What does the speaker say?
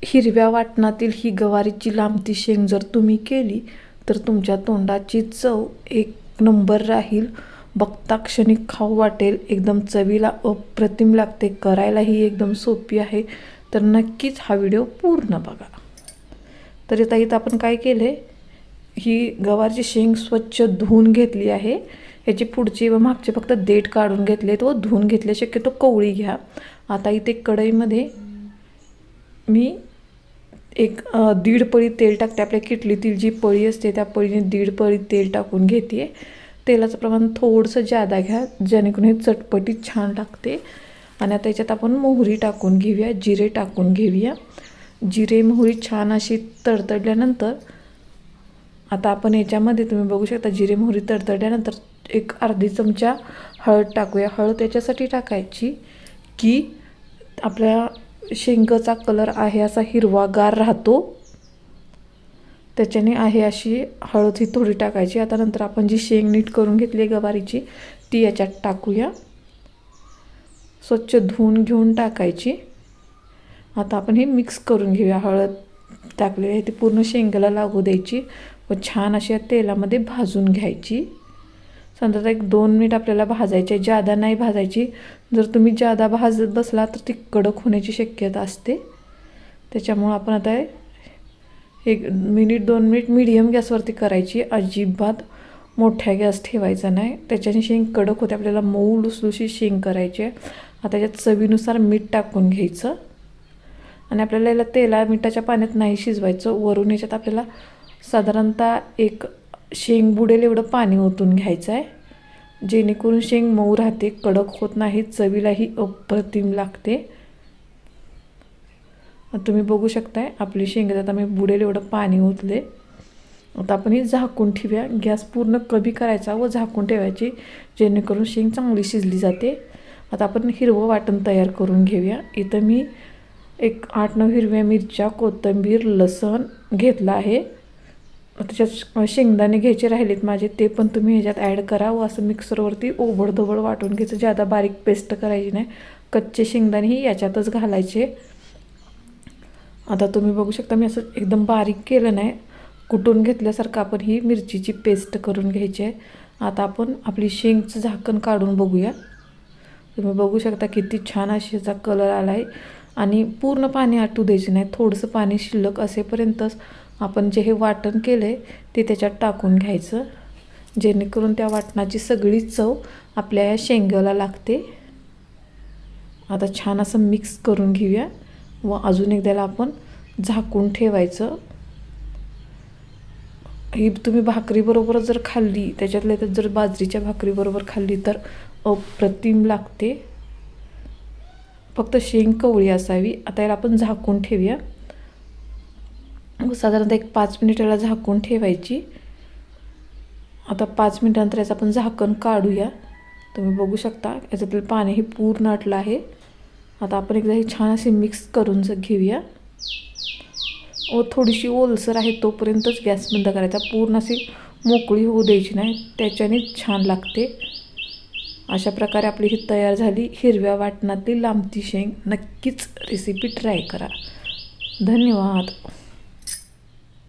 हिरव्या वाटणातील ही गवारीची लांबती शेंग जर तुम्ही केली तर तुमच्या तोंडाची चव एक नंबर राहील. बघता क्षणी खाऊ वाटेल. एकदम चवीला अप्रतिम लागते. करायलाही एकदम सोपी आहे. तर नक्कीच हा व्हिडिओ पूर्ण बघा. तर इथं आपण काय केलं आहे, ही गवारची शेंग स्वच्छ धुवून घेतली आहे. याची पुढची व मागचे फक्त देठ काढून घेतले व धुवून घेतले. शक्यतो कवळी घ्या. आता इथे कढईमध्ये मी एक 1.5 पळी तेल टाकते. आपल्या किटलीतील जी पळी असते त्या पळीने 1.5 पळी तेल टाकून घेते. तेलाचं प्रमाण थोडंसं जादा घ्या जेणेकरून हे चटपटीत छान लागते. आणि आता याच्यात आपण मोहरी टाकून घेऊया, जिरे टाकून घेऊया. जिरे मोहरी छान अशी तडतडल्यानंतर आता आपण याच्यामध्ये तुम्ही बघू शकता जिरे मोहरी तडतडल्यानंतर एक अर्धी चमचा हळद टाकूया. हळद याच्यासाठी टाकायची की आपल्या शेंगाचा कलर आहे असा हिरवागार राहतो, त्याच्याने आहे अशी हळद ही थोडी टाकायची. आता नंतर आपण जी शेंग नीट करून घेतली गवारीची ती याच्यात टाकूया. स्वच्छ धुवून घेऊन टाकायची. आता आपण हे मिक्स करून घेऊया. हळद टाकलेली आहे ती पूर्ण शेंगाला लागू द्यायची व छान अशी तेलामध्ये भाजून घ्यायची. समजा 1-2 मिनिट आपल्याला भाजायचे, जादा नाही भाजायची. जर तुम्ही जादा भाजत बसला तर ती कडक होण्याची शक्यता असते. त्याच्यामुळं आपण आता 1-2 मिनिट मीडियम गॅसवरती करायची. अजिबात मोठ्या गॅस ठेवायचा नाही, त्याच्याने शेंग कडक होते. आपल्याला मऊ लुसलुशी शेंग करायची आहे. आता याच्यात चवीनुसार मीठ टाकून घ्यायचं आणि आपल्याला याला तेला मिठाच्या पाण्यात नाही शिजवायचं. वरून याच्यात आपल्याला साधारणतः एक शेंग बुडेल एवढं पाणी ओतून घ्यायचं आहे, जेणेकरून शेंग मऊ राहते, कडक होत नाही, चवीलाही अप्रतिम लागते. तुम्ही बघू शकताय आपली शेंग आता मी बुडेल एवढं पाणी ओतले. आता आपण ही झाकून ठेवूया. गॅस पूर्ण कमी करायचा व झाकून ठेवायची जेणेकरून शेंग चांगली शिजली जाते. आता आपण हिरवं वाटण तयार करून घेऊया. इथं मी एक 8-9 हिरव्या मिरच्या, कोथिंबीर, लसूण घेतला आहे. त्याच्यात शेंगदाणे घ्यायचे राहिलेत माझे, ते पण तुम्ही ह्याच्यात ॲड करा व असं मिक्सरवरती ओबडधोबड वाटून घ्यायचं. जादा बारीक पेस्ट करायची नाही. कच्चे शेंगदाणेही याच्यातच घालायचे. आता तुम्ही बघू शकता मी असं एकदम बारीक केलं नाही, कुटून घेतल्यासारखं आपण ही मिरचीची पेस्ट करून घ्यायची आहे. आता आपण आपली शेंगचं झाकण काढून बघूया. तुम्ही बघू शकता किती छान अशी याचा कलर आला आहे. आणि पूर्ण पाणी आटू द्यायचे नाही, थोडंसं पाणी शिल्लक असेपर्यंतच आपण जे हे वाटण केलं आहे ते त्याच्यात टाकून घ्यायचं, जेणेकरून त्या वाटणाची सगळी चव आपल्या या शेंगाला लागते. आता छान असं मिक्स करून घेऊया व अजून एकदा आपण झाकून ठेवायचं. ही तुम्ही भाकरीबरोबर जर खाल्ली, त्याच्यातल्या त्यात जर बाजरीच्या भाकरीबरोबर खाल्ली तर अप्रतिम लागते. फक्त शेंग कवळी असावी. आता याला आपण झाकून ठेवूया. साधारणतः 5 मिनिट याला झाकून ठेवायची. आता 5 मिनिटानंतर याचं आपण झाकण काढूया. तुम्ही बघू शकता याच्यातील पाणी हे पूर्ण आटलं आहे. आता आपण एकदा हे छान असे मिक्स करून घेऊया व थोडीशी ओलसर आहे तोपर्यंतच गॅस बंद करायचा. पूर्ण अशी मोकळी होऊ द्यायची नाही, त्याच्याने छान लागते. अशा प्रकारे आपली ही तयार झाली हिरव्या वाटणातील लांबती शेंग. नक्कीच रेसिपी ट्राय करा. धन्यवाद.